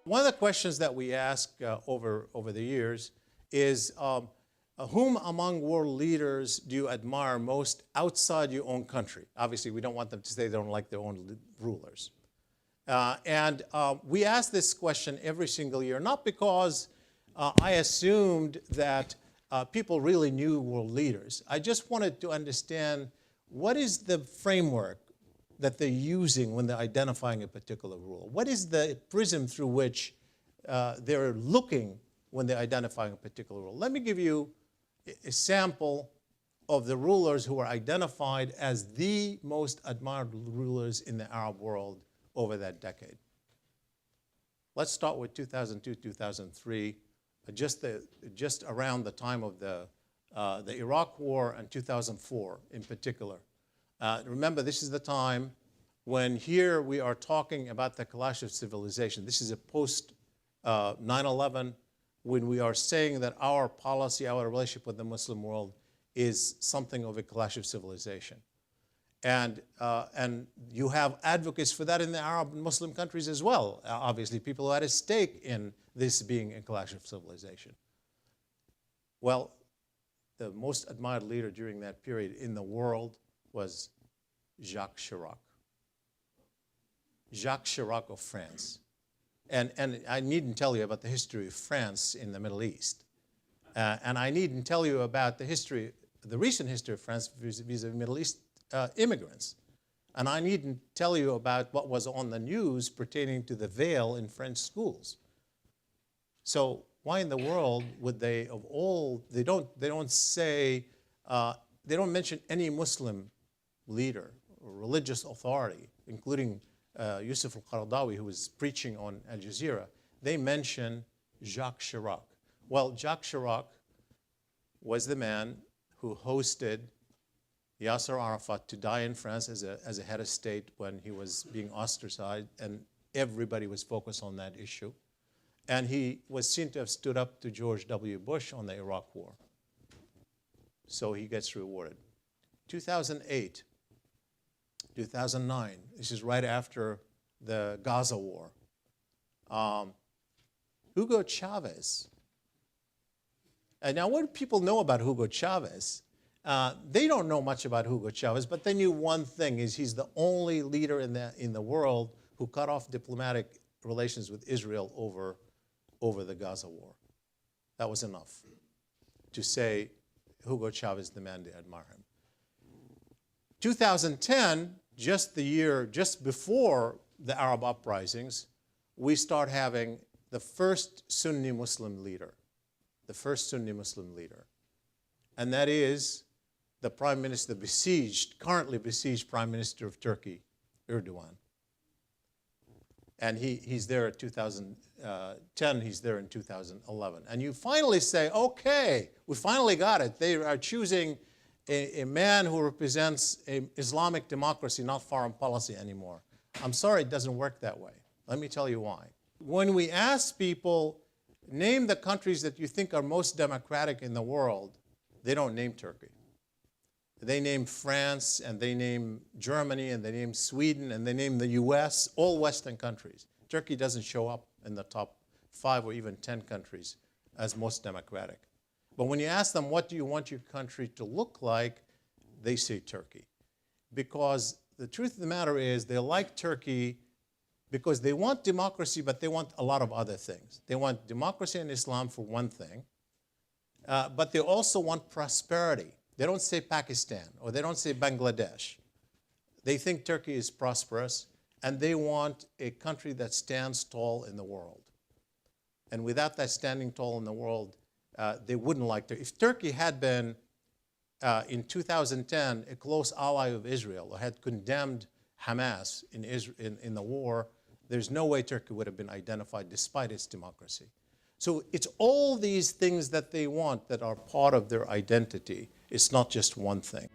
One of the questions that we ask over the years is, whom among world leaders do you admire most outside your own country? Obviously, we don't want them to say they don't like their own rulers. We ask this question every single year, not because I assumed that people really knew world leaders. I just wanted to understand what is the framework that they're using when they're identifying a particular rule. What is the prism through which they're looking when they're identifying a particular rule? Let me give you a sample of the rulers who are identified as the most admired rulers in the Arab world over that decade. Let's start with 2002, 2003, just around the time of the Iraq War and 2004 in particular. Remember, this is the time when here we are talking about the clash of civilization. This is a post 9/11, when we are saying that our policy, our relationship with the Muslim world is something of a clash of civilization. And you have advocates for that in the Arab and Muslim countries as well. Obviously, people who had a stake in this being a clash of civilization. Well, the most admired leader during that period in the world was Jacques Chirac. Jacques Chirac of France. And I needn't tell you about the history of France in the Middle East. And I needn't tell you about the recent history of France vis-a-vis Middle East immigrants. And I needn't tell you about what was on the news pertaining to the veil in French schools. So why in the world would they, of all, they don't mention any Muslim leader or religious authority, including Yusuf al-Qaradawi, who was preaching on Al Jazeera. They mention Jacques Chirac. Well, Jacques Chirac was the man who hosted Yasser Arafat to die in France as a head of state when he was being ostracized, and everybody was focused on that issue. And he was seen to have stood up to George W. Bush on the Iraq War. So he gets rewarded. 2008, 2009, this is right after the Gaza war. Hugo Chavez. And now what do people know about Hugo Chavez? They don't know much about Hugo Chavez, but they knew one thing, is he's the only leader in the world who cut off diplomatic relations with Israel over the Gaza war. That was enough to say Hugo Chavez, the man, they admire him. 2010, just the year just before the Arab uprisings, we start having the first Sunni Muslim leader, and that is the Prime Minister, currently besieged Prime Minister of Turkey, Erdogan. And he's there in 2010, he's there in 2011. And you finally say, okay, we finally got it. They are choosing a man who represents an Islamic democracy, not foreign policy anymore. I'm sorry, it doesn't work that way. Let me tell you why. When we ask people, name the countries that you think are most democratic in the world, they don't name Turkey. They name France, and they name Germany, and they name Sweden, and they name the US, all Western countries. Turkey doesn't show up in the top 5 or even 10 countries as most democratic. But when you ask them, what do you want your country to look like, they say Turkey. Because the truth of the matter is, they like Turkey because they want democracy, but they want a lot of other things. They want democracy and Islam for one thing, but they also want prosperity. They don't say Pakistan, or they don't say Bangladesh. They think Turkey is prosperous, and they want a country that stands tall in the world. And without that standing tall in the world, they wouldn't like to. If Turkey had been, in 2010, a close ally of Israel, or had condemned Hamas in the war, there's no way Turkey would have been identified despite its democracy. So it's all these things that they want that are part of their identity. It's not just one thing.